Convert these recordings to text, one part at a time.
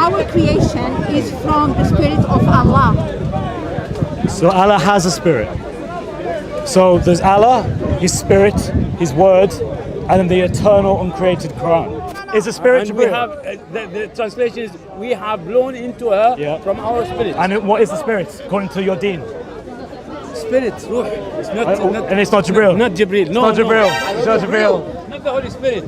our creation is from the spirit of Allah. So Allah has a spirit. So there's Allah, His spirit, His word, and then the eternal uncreated Quran. Is the spirit And we Jibreel? have the translation is we have blown into her from our spirit. And what is the spirit according to your deen? Spirit, ruh. It's not, And it's not Jibreel. Not Jibreel. No, It's not Jibreel. no. It's not Jibreel. Not the Holy Spirit.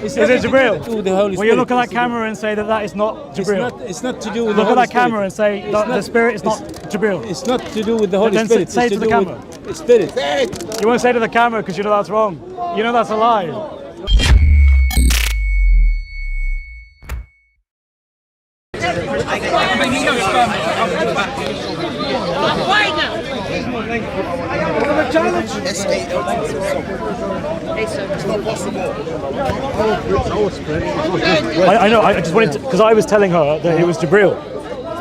Is it Jibreel? To the Holy Well, you Spirit. look at that camera and say that is not Jibreel. It's not to do with Look the at Holy that camera Spirit. and say that the spirit is not Jibreel. It's not to do with the Holy Then Spirit. say it's to to the do camera. with Spirit. You won't say to the camera because you know that's wrong. You know that's a lie. I know, I just wanted to, because I was telling her that it was Jibreel.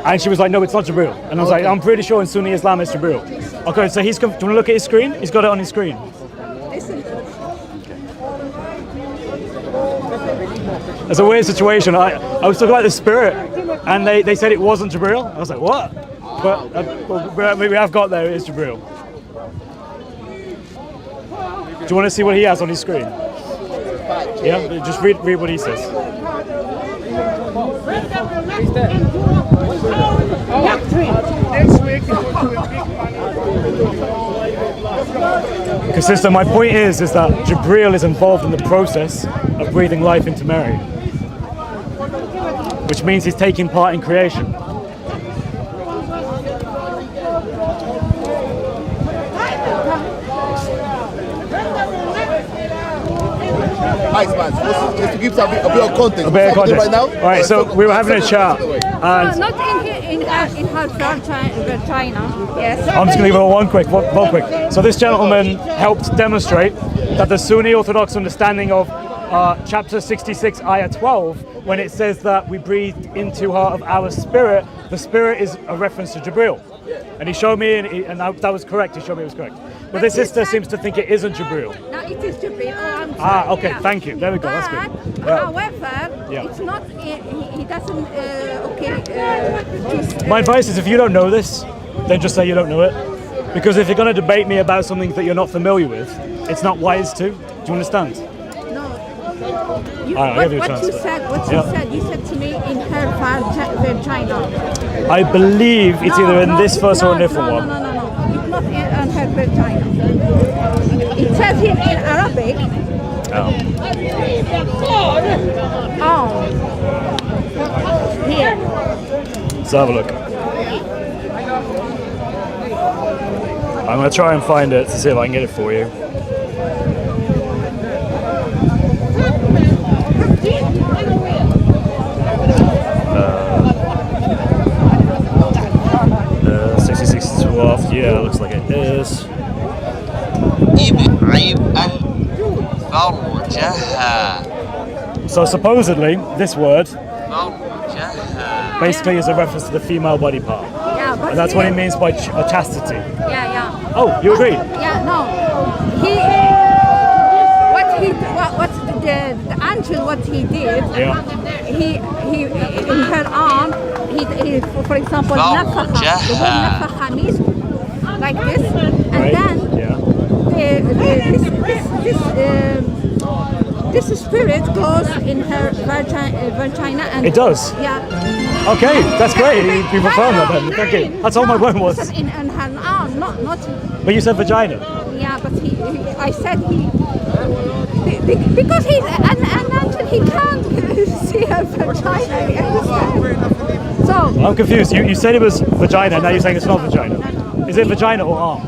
And she was like, no, it's not Jibreel. And I was like, I'm pretty sure in Sunni Islam it's Jibreel. Okay, so do you want to look at his screen? He's got it on his screen. It's a weird situation. I was talking about the spirit, and they said it wasn't Jibreel. I was like, what? But we have got there, it is Jibreel. Do you want to see what he has on his screen? Yeah, just read what he says. Because sister, my point is that Jibreel is involved in the process of breathing life into Mary, which means he's taking part in creation. Nice man. So just to give some a bit of context. A bit of context. Right now. All right, so we were having a chat, and Not in her vagina. Yes. I'm just going to give it one quick. So this gentleman helped demonstrate that the Sunni Orthodox understanding of chapter 66, ayah 12, when it says that we breathed into her of our spirit, the spirit is a reference to Jibreel. And he showed me, and that was correct. He showed me it was correct. But this sister seems to think it isn't Jibreel. No, it is Jibreel. Oh, I'm sorry. Okay, Yeah. thank you. There we go. That's good. Yeah. However, Yeah. it's not. He doesn't. My advice is if you don't know this, then just say you don't know it. Because if you're going to debate me about something that you're not familiar with, it's not wise to. Do you understand? No. I'll give you a What chance. you said, you said to me in her vagina. I believe it's either in this verse or a different one. No. It's not in her vagina. It says here in Arabic. Oh. Here. Let's have a look. I'm going to try and find it to see if I can get it for you. 66:12. Yeah, looks like it is. So supposedly, this word basically is a reference to the female body part. Yeah, but And that's what it means by chastity. Yeah. Oh, you agree? Yeah, no. The angel, what he did, he in her arm, he for example, nafakha. The word nafakha means like this, and then this spirit goes in her vagina and It does? Yeah. Okay, that's great. You confirmed that then. Thank you. That's all my point was. In her arm, not. But you said vagina. Yeah, but I said because he's an angel, he can't see her vagina. You understand? So I'm confused. You said it was vagina, now you're saying it's not vagina. Is it vagina or arm?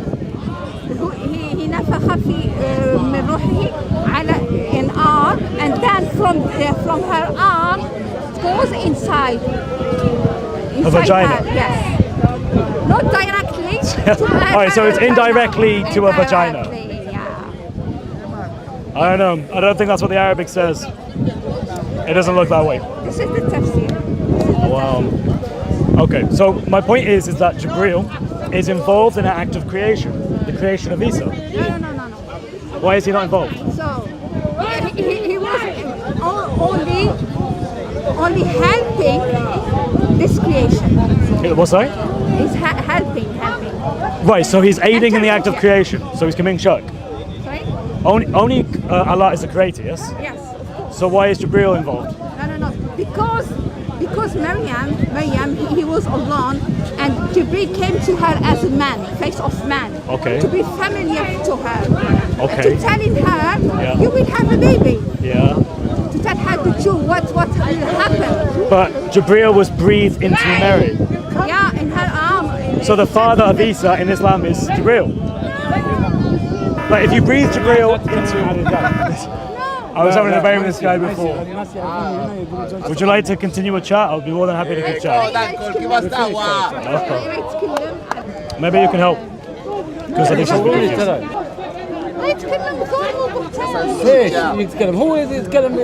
he نفخ في من روحه على in arm, and then from her arm goes inside A vagina. her, yes. Not directly. Alright, so it's indirectly to a vagina. Yeah. I don't know. I don't think that's what the Arabic says. It doesn't look that way. This is the tafsir. Wow. Okay, so my point is that Jibreel is involved in an act of creation, the creation of Isa. No. Why is he not involved? So he was only only helping this creation. What's that? He's helping. Right, so he's aiding in the act of creation. So he's committing shirk. Sorry? Only Allah is the creator, yes? Yes. So why is Jibreel involved? No. Because Maryam, he was alone, and Jibreel came to her as a man, face of man. Okay. To be familiar to her. Okay. To telling her, Yeah. you will have a baby. Yeah. To tell her the truth, what will happen. But Jibreel was breathed into Mary. Yeah, in her arm. So the father of Isa in Islam is Jibreel. But if you breathe Jibreel into... I was having a debate with this guy before. Would you like to continue a chat? I'll be more than happy to keep chatting. Maybe you can help. Because I think she's ليش يتكلم هو يتكلم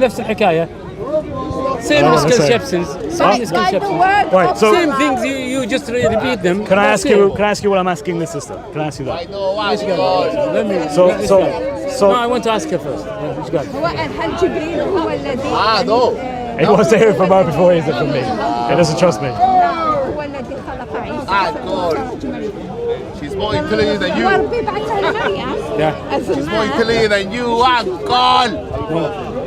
نفس الحكايه same misconceptions Right, so same things you just repeat them. can I ask you what I'm asking this sister? Can I ask you that? Let me So no, I want to ask her first. Which guy? هل جبريل هو الذي no. he wants to hear it from her before he hears it from me. He doesn't trust me. هو الذي خلق عيسى God. She's more intelligent than you. وربي بعثها لمريم Yeah. as a She's more man. intelligent than you. God.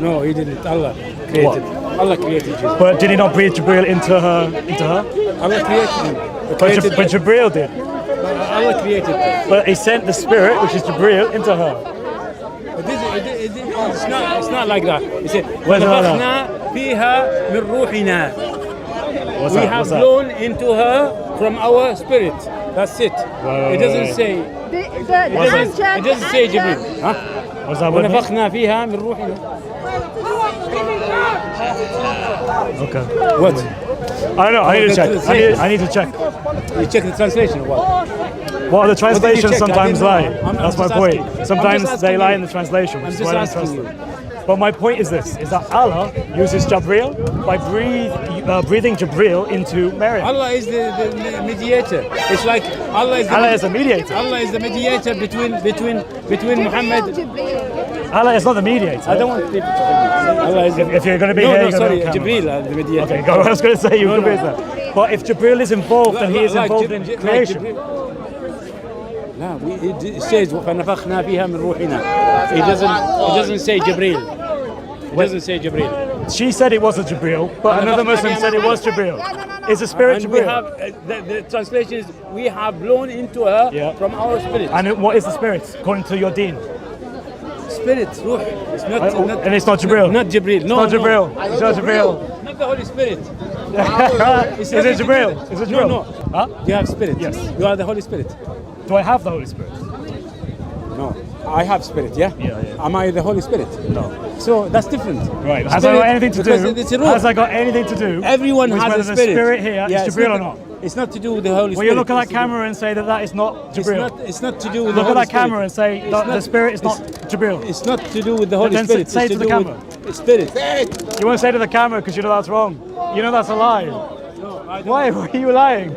No, he didn't. Allah created. Allah created you. But did he not breathe Jibreel into her? Allah created him. But Jibreel did. Allah created him. But he sent the spirit, which is Jibreel, into her. It's not like that. He said, Where's it like that? "ونفخنا فيها من روحنا." What's We that? have What's that? blown into her from our spirit. That's it. It doesn't say. It doesn't say Jibreel. Huh? What's that word? ونفخنا فيها من روحنا. Okay. What? I don't know. I need to check. I need to check. You check the translation or what? Well, the translations check? I sometimes didn't know. lie. I'm That's my just point. asking. Sometimes I'm just they asking lie you. in the translation, which I'm is just why I don't asking trust you. them. But my point is this: is that Allah uses Jibreel by breathing Jibreel into Mary. Allah is the mediator. It's like Allah is a mediator. Allah is the mediator between Muhammad. Allah is not the mediator. I don't want people to think Allah is If you're going to be no, here, no, you're sorry, going to Jibreel, the mediator. Okay, go. I was going to say you could be that. But if Jibreel is involved, then he is involved in creation. لا, it says فنفخنا فيها من روحنا. It doesn't say Jibreel. It doesn't say Jibreel. She said it wasn't Jibreel, but another Muslim said it was Jibreel. Is the spirit And we Jibreel? have the translation is we have blown into her from our spirit. And what is the spirit according to your deen? Spirit, ruh. It's not, And it's not Jibreel. Not Jibreel. No, Not Jibreel. It's not Jibreel. Not the Holy Spirit. Is it Jibreel? Is it Jibreel? No. Huh? You have spirit. Yes. You are the Holy Spirit. Do I have the Holy Spirit? No. I have spirit, yeah? Yeah. Am I the Holy Spirit? No. So that's different. Right. Has that got anything to do? It's a rule. Has that got anything to do? Everyone with has whether a spirit. the spirit here is Jibreel or not? It's not to do with the Holy Will Spirit. you look at that camera and say that that is not Jibreel? It's not to do with Look the at Holy that camera and say that the spirit is not Jibreel. It's not to do with the Holy Then Spirit. say it's to the do camera. with Spirit. You won't say to the camera because you know that's wrong. You know that's a lie. No, I don't. Why are you lying?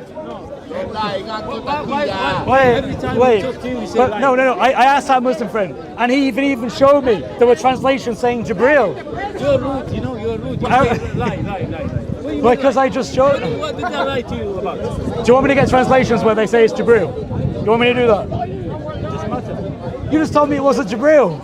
Why every time we talk to you, you say But lie? no. I asked that Muslim friend, and he even showed me there were translations saying Jibreel. You're rude, you know, you're rude. You say lie. Because I just showed. What did I lie to you about? Do you want me to get translations where they say it's Jibreel? You want me to do that? Doesn't matter. You just told me it wasn't Jibreel.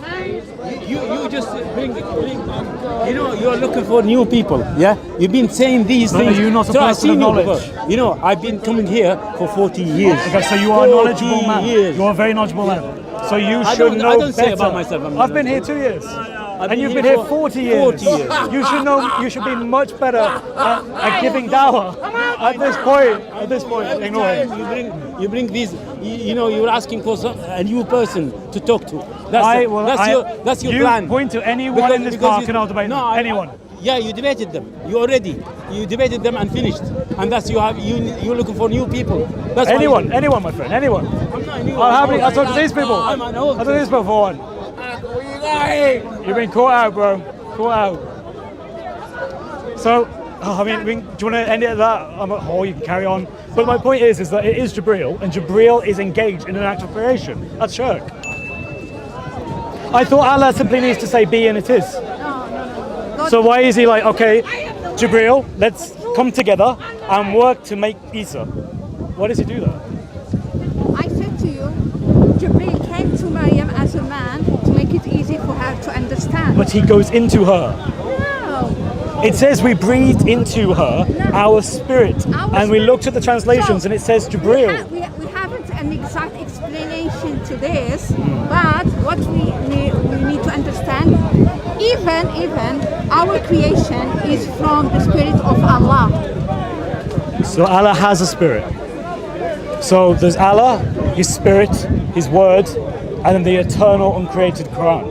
You just bring, you know, you're looking for new people, yeah? You've been saying these But things. are you not a so I've person of seen you knowledge? before. You know, I've been coming here for 40 years. Okay, so you are a knowledgeable 40 man. years. You are a very knowledgeable man. So you I should don't- know I don't say better. about myself I'm I've been here 2 years. I've And you've been been here here for 40 years. 40 years. You should know. You should be much better at giving dawah. At this point, Every ignore it. time you bring these, you know, you're asking for a new person to talk to. That's your you plan. point to anyone in this park and I'll debate them. Anyone. Yeah, you debated them. You debated them and finished. And that's you're looking for new people. That's Anyone, my friend, anyone. I'm not new. I talk to these people. I'm an old I talk to these people for one. You've been caught out, bro. Caught out. So, I mean, do you want to end it at that? You can carry on. But my point is that it is Jibreel, and Jibreel is engaged in an act of creation. That's shirk. I thought Allah simply needs to say be and it is. No. So why is he like, okay, Jibril, let's come together and work to make Isa? Why does he do that? I said to you, Jibril came to Maryam as a man to make it easy for her to understand. But he goes into her. No. It says we breathed into her our spirit. And we looked at the translations and it says Jibril. We haven't an exact explanation to this, but what we need to understand, even our creation is from the spirit of Allah. So Allah has a spirit. So there's Allah, His spirit, His word, and then the eternal uncreated Quran.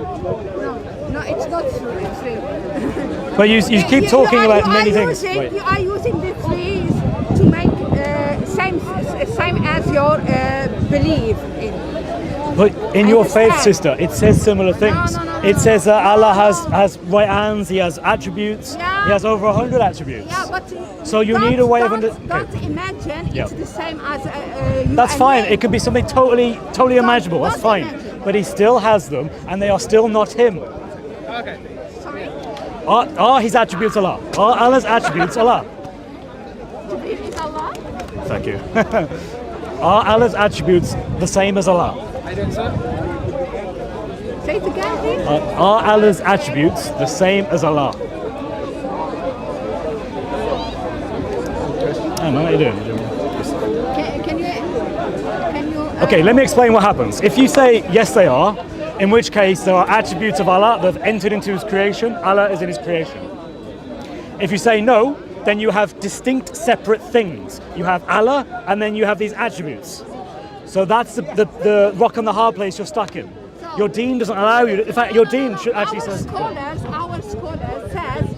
No, it's not true. It's true. But you keep talking about many things. You are using the trees to make same as your belief in. But in I your faith, understand. sister, it says similar things. No, it says that Allah has right hands, He has attributes, Yeah. He has over 100 attributes. Yeah, but So you need a way of Don't imagine Yeah. it's the same as you That's and fine. me. It could be something totally imaginable. That's don't fine. imagine. But He still has them, and they are still not Him. Sorry. Are His attributes Allah? Are Allah's attributes Allah? To believe in Allah? Thank you. Are Allah's attributes the same as Allah? Say it again, please. Are Allah's attributes the same as Allah? Hey man, how you doing? Can you? Okay, let me explain what happens. If you say yes, they are, in which case there are attributes of Allah that have entered into His creation. Allah is in His creation. If you say no, then you have distinct, separate things. You have Allah, and then you have these attributes. So that's the rock and the hard place you're stuck in. Your deen doesn't allow you. In fact, your deen should actually says. Our scholars says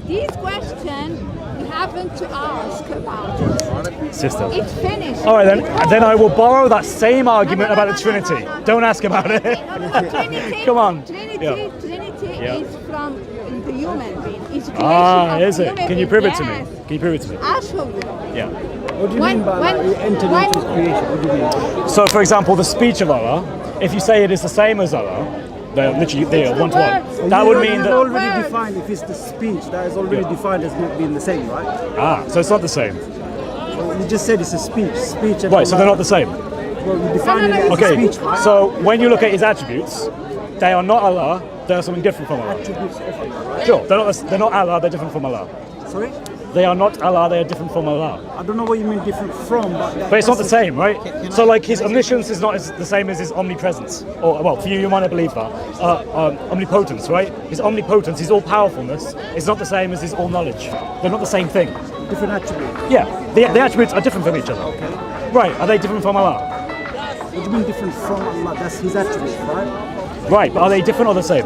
these questions we haven't to ask about it. Sister. It's finished. All right, then I will borrow that same argument about the Trinity. Don't ask about it. Trinity, Come on. Trinity, Yeah. Trinity Yeah. is from the human being. It's creation Ah, of is it? human Can you being. prove it to me? Yes. Can you prove it to me? I'll show you. Yeah. What do you mean by that? He entered into his creation. What do you mean? So, for example, the speech of Allah, if you say it is the same as Allah, they're literally they are one to one. That would mean It's that. already defined. If it's the speech, that is already defined as not being the same, right? So it's not the same. Well, you just said it's a speech. Speech. And Right, so they're not the same. Well, you define it as Okay, a speech, right? so when you look at His attributes, they are not Allah, they are something different from Allah. Attributes of Allah, right? Sure, they're not Allah, they're different from Allah. Sorry, They are not Allah, they are different from Allah. I don't know what you mean different from, but But it's not the same, right? So like His omniscience is not the same as His omnipresence. Or, well, for you, you might not believe that. Omnipotence, right? His omnipotence, His all-powerfulness, is not the same as His all-knowledge. They're not the same thing. different attribute. Yeah, the attributes are different from each other. Right, are they different from Allah? What do you mean different from Allah? That's His attribute, right? Right, but are they different or the same?